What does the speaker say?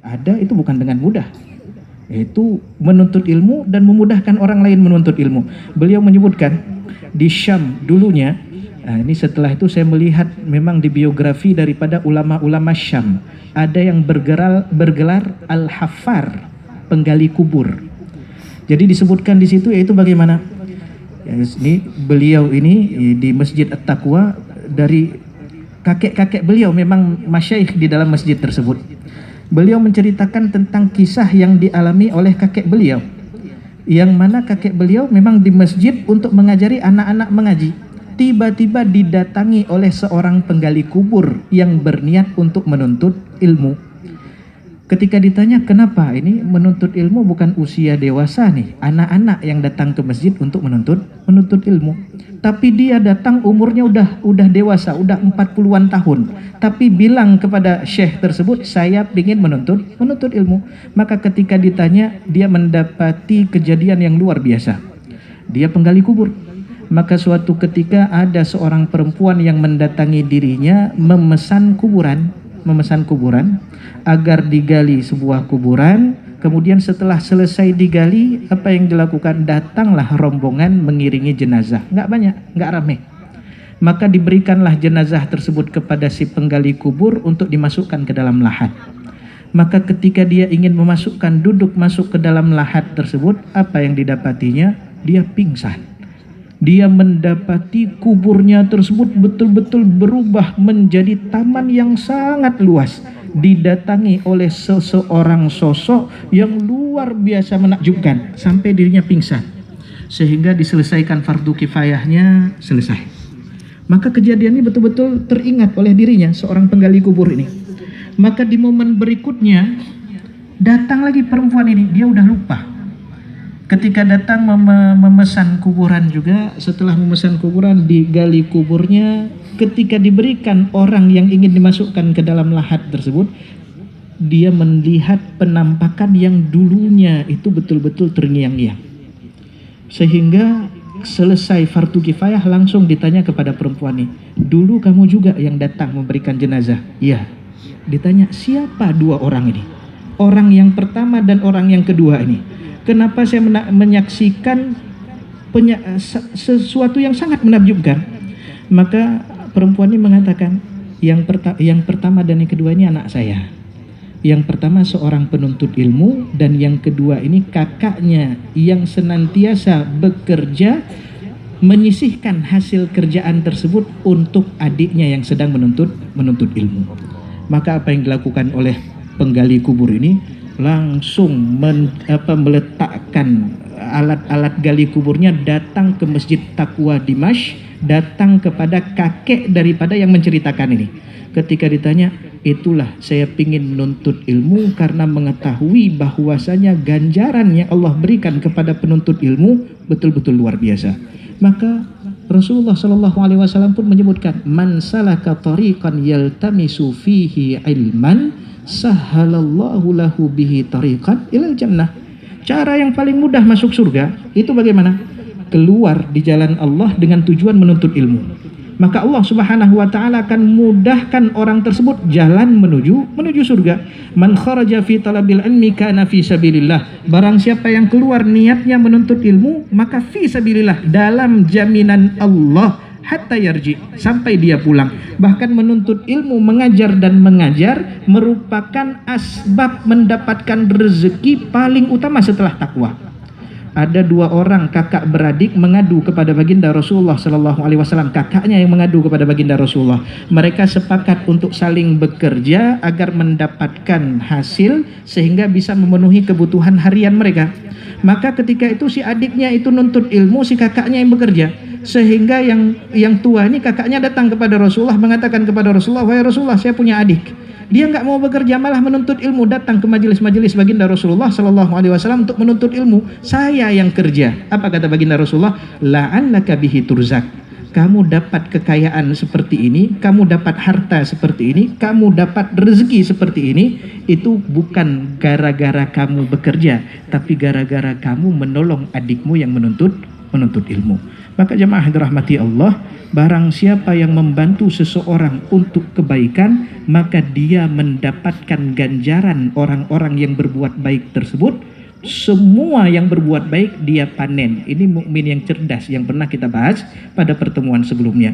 Ada, itu bukan dengan mudah. Yaitu menuntut ilmu dan memudahkan orang lain menuntut ilmu. Beliau menyebutkan di Syam dulunya, ini setelah itu saya melihat memang di biografi daripada ulama-ulama Syam, ada yang bergelar Al-Haffar, penggali kubur. Jadi disebutkan di situ yaitu bagaimana? Ya, ini beliau ini di Masjid At-Taqwa, dari kakek-kakek beliau memang masyaikh di dalam masjid tersebut. Beliau menceritakan tentang kisah yang dialami oleh kakek beliau, yang mana kakek beliau memang di masjid untuk mengajari anak-anak mengaji. Tiba-tiba didatangi oleh seorang penggali kubur yang berniat untuk menuntut ilmu. Ketika ditanya kenapa ini menuntut ilmu, bukan usia dewasa nih, anak-anak yang datang ke masjid untuk menuntut ilmu. Tapi dia datang umurnya udah dewasa, udah 40-an tahun. Tapi bilang kepada syekh tersebut, saya ingin menuntut ilmu. Maka ketika ditanya, dia mendapati kejadian yang luar biasa. Dia penggali kubur. Maka suatu ketika ada seorang perempuan yang mendatangi dirinya memesan kuburan agar digali sebuah kuburan. Kemudian setelah selesai digali, apa yang dilakukan? Datanglah rombongan mengiringi jenazah. Nggak banyak, nggak ramai. Maka diberikanlah jenazah tersebut kepada si penggali kubur untuk dimasukkan ke dalam lahat. Maka ketika dia ingin duduk masuk ke dalam lahat tersebut, apa yang didapatinya? Dia pingsan. Dia mendapati kuburnya tersebut betul-betul berubah menjadi taman yang sangat luas. Didatangi oleh seseorang sosok yang luar biasa menakjubkan sampai dirinya pingsan, sehingga diselesaikan fardu kifayahnya, selesai. Maka kejadian ini betul-betul teringat oleh dirinya, seorang penggali kubur ini. Maka di momen berikutnya datang lagi perempuan ini, dia udah lupa. Ketika datang memesan kuburan juga, setelah memesan kuburan digali kuburnya, ketika diberikan orang yang ingin dimasukkan ke dalam lahat tersebut, dia melihat penampakan yang dulunya itu betul-betul terngiang-ngiang. Sehingga selesai fardu kifayah langsung ditanya kepada perempuan ini, dulu kamu juga yang datang memberikan jenazah? Iya. Ditanya, siapa dua orang ini? Orang yang pertama dan orang yang kedua ini. Kenapa saya menyaksikan sesuatu yang sangat menakjubkan? Maka perempuan ini mengatakan, yang pertama dan yang kedua ini anak saya. Yang pertama seorang penuntut ilmu, dan yang kedua ini kakaknya yang senantiasa bekerja menyisihkan hasil kerjaan tersebut untuk adiknya yang sedang menuntut ilmu. Maka apa yang dilakukan oleh penggali kubur ini? Langsung meletakkan alat-alat gali kuburnya, datang ke Masjid Taqwa Dimash, datang kepada kakek daripada yang menceritakan ini. Ketika ditanya, itulah saya ingin menuntut ilmu karena mengetahui bahwasanya ganjaran yang Allah berikan kepada penuntut ilmu betul-betul luar biasa. Maka Rasulullah SAW pun menyebutkan, man salaka tariqan yaltamisu fihi ilman sahalallahu lahu bihi tariqan ilal jannah. Cara yang paling mudah masuk surga itu bagaimana? Keluar di jalan Allah dengan tujuan menuntut ilmu. Maka Allah Subhanahu wa taala akan mudahkan orang tersebut jalan menuju surga. Man kharaja fi talabil ilmi kana fi sabilillah. Barang siapa yang keluar niatnya menuntut ilmu, maka fi sabilillah, dalam jaminan Allah, hatta yarji, sampai dia pulang. Bahkan menuntut ilmu, mengajar dan mengajar merupakan asbab mendapatkan rezeki paling utama setelah takwa. Ada dua orang kakak beradik mengadu kepada baginda Rasulullah SAW. Kakaknya yang mengadu kepada baginda Rasulullah. Mereka sepakat untuk saling bekerja agar mendapatkan hasil sehingga bisa memenuhi kebutuhan harian mereka. Maka ketika itu si adiknya itu nuntut ilmu, si kakaknya yang bekerja. Sehingga yang tua ini, kakaknya datang kepada Rasulullah, mengatakan kepada Rasulullah, wahai Rasulullah, saya punya adik. Dia nggak mau bekerja, malah menuntut ilmu, datang ke majelis-majelis baginda Rasulullah SAW untuk menuntut ilmu. Saya yang kerja. Apa kata baginda Rasulullah? La'allaka bihi turzak. Kamu dapat kekayaan seperti ini, kamu dapat harta seperti ini, kamu dapat rezeki seperti ini, itu bukan gara-gara kamu bekerja, tapi gara-gara kamu menolong adikmu yang menuntut ilmu. Maka jemaah yang dirahmati Allah, barang siapa yang membantu seseorang untuk kebaikan, maka dia mendapatkan ganjaran orang-orang yang berbuat baik tersebut. Semua yang berbuat baik dia panen. Ini mukmin yang cerdas yang pernah kita bahas pada pertemuan sebelumnya.